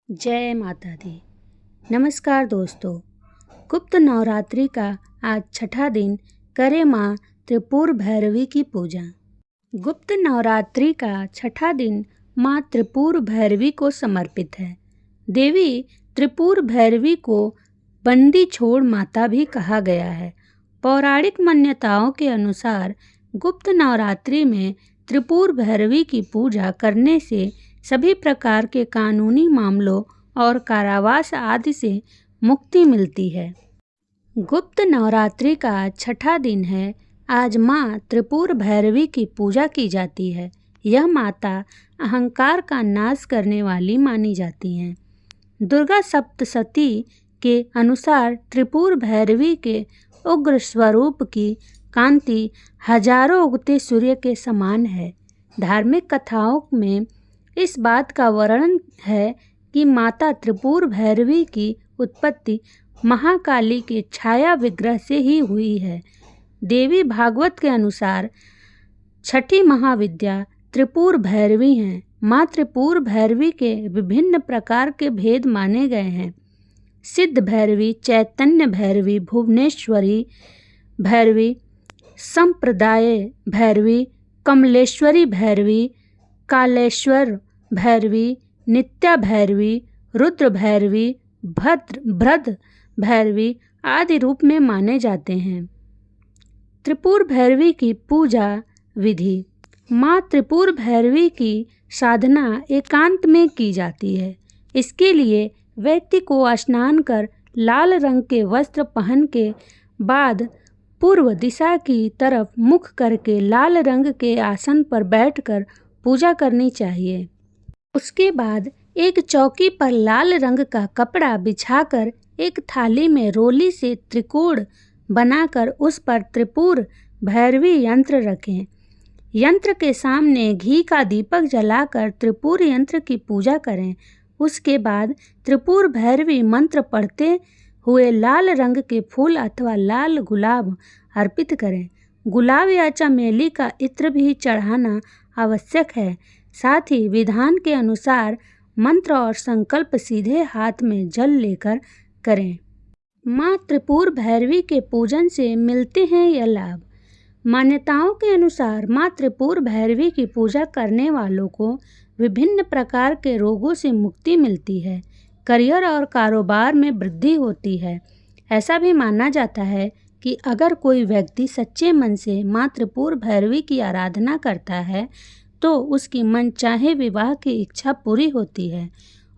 जय माता दी। नमस्कार दोस्तों, गुप्त नवरात्रि का आज छठा दिन करे माँ त्रिपुर भैरवी की पूजा। गुप्त नवरात्रि का छठा दिन माँ त्रिपुर भैरवी को समर्पित है। देवी त्रिपुर भैरवी को बंदी छोड़ माता भी कहा गया है। पौराणिक मान्यताओं के अनुसार गुप्त नवरात्रि में त्रिपुर भैरवी की पूजा करने से सभी प्रकार के कानूनी मामलों और कारावास आदि से मुक्ति मिलती है। गुप्त नवरात्रि का छठा दिन है। आज माँ त्रिपुर भैरवी की पूजा की जाती है। यह माता अहंकार का नाश करने वाली मानी जाती हैं। दुर्गा सप्तशती के अनुसार त्रिपुर भैरवी के उग्र स्वरूप की कांति हजारों उगते सूर्य के समान है। धार्मिक कथाओं में इस बात का वर्णन है कि माता त्रिपुर भैरवी की उत्पत्ति महाकाली के छाया विग्रह से ही हुई है। देवी भागवत के अनुसार छठी महाविद्या त्रिपुर भैरवी हैं। माँ त्रिपुर भैरवी के विभिन्न प्रकार के भेद माने गए हैं। सिद्ध भैरवी, चैतन्य भैरवी, भुवनेश्वरी भैरवी, संप्रदाय भैरवी, कमलेश्वरी भैरवी, कालेश्वर भैरवी, नित्या भैरवी, रुद्र भैरवी, भद्र भैरवी आदि रूप में माने जाते हैं। त्रिपुर भैरवी की पूजा विधि। माँ त्रिपुर भैरवी की साधना एकांत में की जाती है। इसके लिए व्यक्ति को स्नान कर लाल रंग के वस्त्र पहन के बाद पूर्व दिशा की तरफ मुख करके लाल रंग के आसन पर बैठकर पूजा करनी चाहिए। उसके बाद एक चौकी पर लाल रंग का कपड़ा बिछाकर एक थाली में रोली से त्रिकोण बनाकर उस पर त्रिपुर भैरवी यंत्र रखें। यंत्र के सामने घी का दीपक जलाकर त्रिपुर यंत्र की पूजा करें। उसके बाद त्रिपुर भैरवी मंत्र पढ़ते हुए लाल रंग के फूल अथवा लाल गुलाब अर्पित करें। गुलाब या चमेली का इत्र भी चढ़ाना आवश्यक है। साथ ही विधान के अनुसार मंत्र और संकल्प सीधे हाथ में जल लेकर करें। माँ त्रिपुर भैरवी के पूजन से मिलते हैं यह लाभ। मान्यताओं के अनुसार माँ त्रिपुर भैरवी की पूजा करने वालों को विभिन्न प्रकार के रोगों से मुक्ति मिलती है। करियर और कारोबार में वृद्धि होती है। ऐसा भी माना जाता है कि अगर कोई व्यक्ति सच्चे मन से माँ त्रिपुर भैरवी की आराधना करता है तो उसकी मनचाहे विवाह की इच्छा पूरी होती है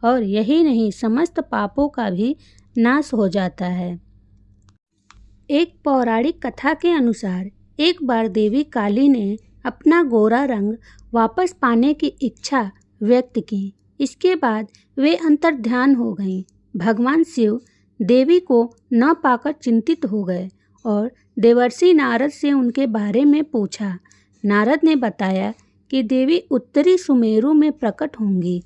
और यही नहीं, समस्त पापों का भी नाश हो जाता है। एक पौराणिक कथा के अनुसार एक बार देवी काली ने अपना गोरा रंग वापस पाने की इच्छा व्यक्त की। इसके बाद वे अंतर्ध्यान हो गईं। भगवान शिव देवी को न पाकर चिंतित हो गए और देवर्षि नारद से उनके बारे में पूछा। नारद ने बताया कि देवी उत्तरी सुमेरु में प्रकट होंगी।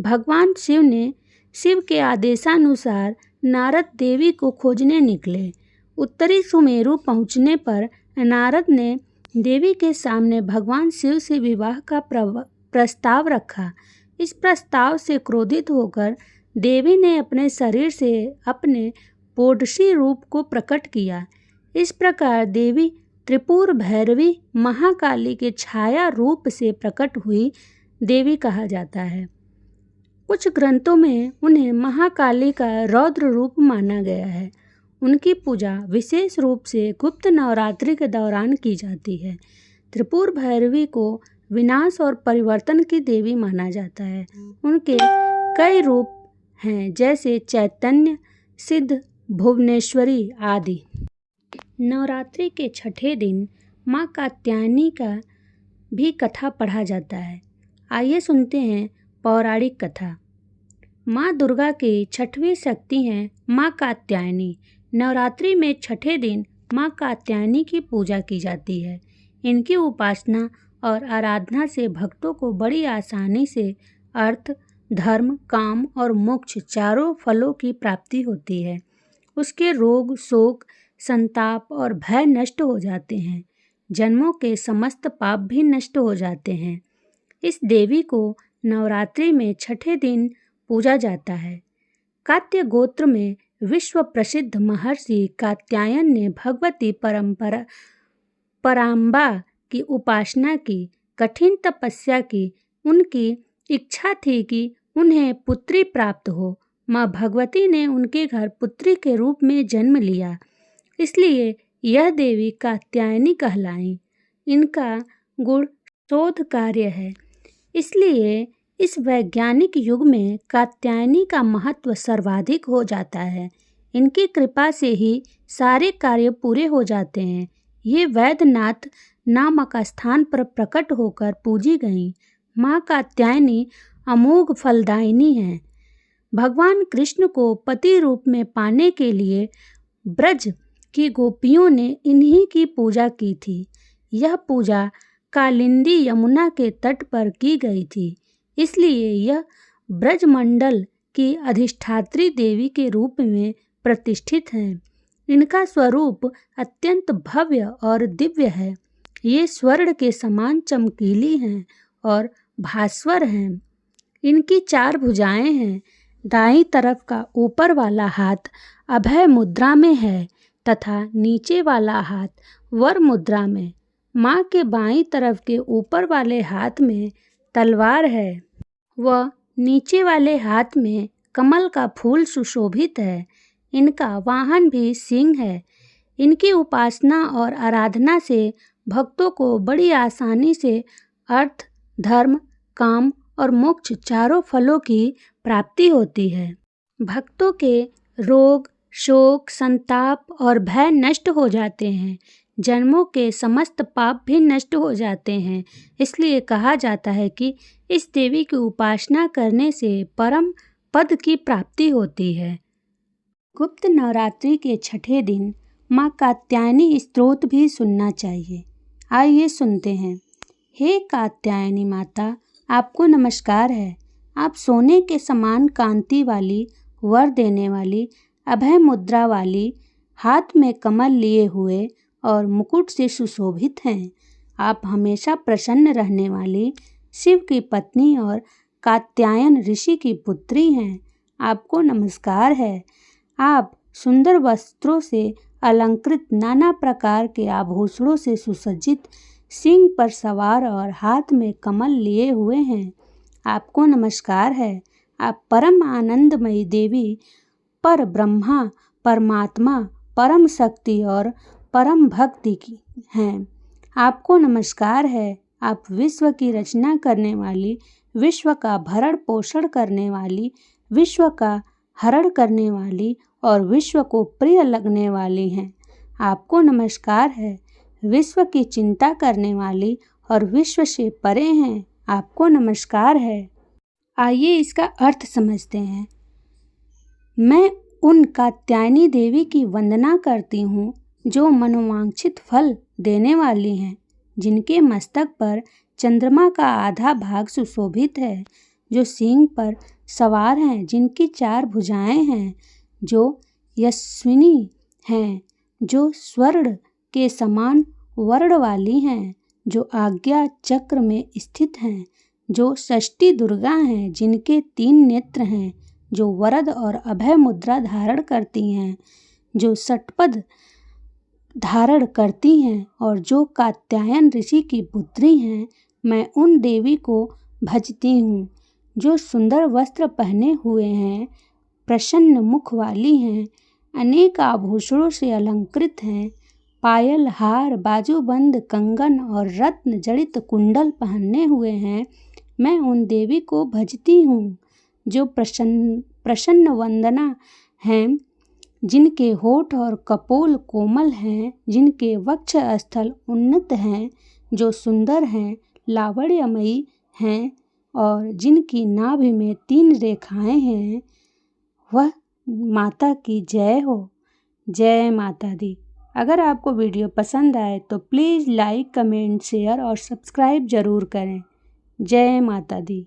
भगवान शिव के आदेशानुसार नारद देवी को खोजने निकले। उत्तरी सुमेरु पहुंचने पर नारद ने देवी के सामने भगवान शिव से विवाह का प्रस्ताव रखा। इस प्रस्ताव से क्रोधित होकर देवी ने अपने शरीर से अपने पोड़शी रूप को प्रकट किया। इस प्रकार देवी त्रिपुर भैरवी महाकाली के छाया रूप से प्रकट हुई देवी कहा जाता है। कुछ ग्रंथों में उन्हें महाकाली का रौद्र रूप माना गया है। उनकी पूजा विशेष रूप से गुप्त नवरात्रि के दौरान की जाती है। त्रिपुर भैरवी को विनाश और परिवर्तन की देवी माना जाता है। उनके कई रूप हैं, जैसे चैतन्य, सिद्ध, भुवनेश्वरी आदि। नवरात्रि के छठे दिन माँ कात्यायनी का भी कथा पढ़ा जाता है। आइए सुनते हैं पौराणिक कथा। माँ दुर्गा की छठवीं शक्ति हैं माँ कात्यायनी। नवरात्रि में छठे दिन माँ कात्यायनी की पूजा की जाती है। इनकी उपासना और आराधना से भक्तों को बड़ी आसानी से अर्थ, धर्म, काम और मोक्ष चारों फलों की प्राप्ति होती है। उसके रोग, शोक, संताप और भय नष्ट हो जाते हैं। जन्मों के समस्त पाप भी नष्ट हो जाते हैं। इस देवी को नवरात्रि में छठे दिन पूजा जाता है। कात्य गोत्र में विश्व प्रसिद्ध महर्षि कात्यायन ने भगवती पराम्बा की उपासना की, कठिन तपस्या की। उनकी इच्छा थी कि उन्हें पुत्री प्राप्त हो। माँ भगवती ने उनके घर पुत्री के रूप में जन्म लिया, इसलिए यह देवी कात्यायनी कहलाई। इनका गुण शोध कार्य है, इसलिए इस वैज्ञानिक युग में कात्यायनी का महत्व सर्वाधिक हो जाता है। इनकी कृपा से ही सारे कार्य पूरे हो जाते हैं। ये वैद्यनाथ नामक स्थान पर प्रकट होकर पूजी गईं। माँ कात्यायनी अमोघ फलदायिनी हैं। भगवान कृष्ण को पति रूप में पाने के लिए ब्रज की गोपियों ने इन्हीं की पूजा की थी। यह पूजा कालिंदी यमुना के तट पर की गई थी, इसलिए यह ब्रजमंडल की अधिष्ठात्री देवी के रूप में प्रतिष्ठित हैं। इनका स्वरूप अत्यंत भव्य और दिव्य है। ये स्वर्ण के समान चमकीली हैं और भास्वर हैं। इनकी 4 भुजाएं हैं। दाईं तरफ का ऊपर वाला हाथ अभय मुद्रा में है तथा नीचे वाला हाथ वर मुद्रा में। माँ के बाईं तरफ के ऊपर वाले हाथ में तलवार है व नीचे वाले हाथ में कमल का फूल सुशोभित है। इनका वाहन भी सिंह है। इनकी उपासना और आराधना से भक्तों को बड़ी आसानी से अर्थ, धर्म, काम और मोक्ष चारों फलों की प्राप्ति होती है। भक्तों के रोग, शोक, संताप और भय नष्ट हो जाते हैं। जन्मों के समस्त पाप भी नष्ट हो जाते हैं। इसलिए कहा जाता है कि इस देवी की उपासना करने से परम पद की प्राप्ति होती है। गुप्त नवरात्रि के छठे दिन माँ कात्यायनी स्तोत्र भी सुनना चाहिए। आइए सुनते हैं। हे कात्यायनी माता, आपको नमस्कार है। आप सोने के समान कांति वाली, वर देने वाली, अभय मुद्रा वाली, हाथ में कमल लिए हुए और मुकुट से सुशोभित हैं। आप हमेशा प्रसन्न रहने वाली शिव की पत्नी और कात्यायन ऋषि की पुत्री हैं। आपको नमस्कार है। आप सुंदर वस्त्रों से अलंकृत, नाना प्रकार के आभूषणों से सुसज्जित, सिंह पर सवार और हाथ में कमल लिए हुए हैं। आपको नमस्कार है। आप परम आनंदमयी देवी, पर ब्रह्मा, परमात्मा, परम शक्ति और परम भक्ति की हैं। आपको नमस्कार है। आप विश्व की रचना करने वाली, विश्व का भरण पोषण करने वाली, विश्व का हरण करने वाली और विश्व को प्रिय लगने वाली हैं। आपको नमस्कार है। विश्व की चिंता करने वाली और विश्व से परे हैं। आपको नमस्कार है। आइए इसका अर्थ समझते हैं। मैं उन कात्यायनी देवी की वंदना करती हूँ जो मनोवांछित फल देने वाली हैं, जिनके मस्तक पर चंद्रमा का आधा भाग सुशोभित है, जो सिंह पर सवार हैं, जिनकी 4 भुजाएं हैं, जो यशस्विनी हैं, जो स्वर्ण के समान वर्ण वाली हैं, जो आज्ञा चक्र में स्थित हैं, जो षष्ठी दुर्गा हैं, जिनके 3 नेत्र हैं, जो वरद और अभय मुद्रा धारण करती हैं, जो षटपद धारण करती हैं और जो कात्यायन ऋषि की पुत्री हैं। मैं उन देवी को भजती हूँ जो सुंदर वस्त्र पहने हुए हैं, प्रसन्न मुख वाली हैं, अनेक आभूषणों से अलंकृत हैं, पायल, हार, बाजूबंद, कंगन और रत्न जड़ित कुंडल पहने हुए हैं। मैं उन देवी को भजती हूँ जो प्रसन्न वंदना हैं, जिनके होठ और कपोल कोमल हैं, जिनके वक्ष स्थल उन्नत हैं, जो सुंदर हैं, लावण्यमयी हैं और जिनकी नाभि में 3 रेखाएं हैं। वह माता की जय हो। जय माता दी। अगर आपको वीडियो पसंद आए तो प्लीज़ लाइक, कमेंट, शेयर और सब्सक्राइब ज़रूर करें। जय माता दी।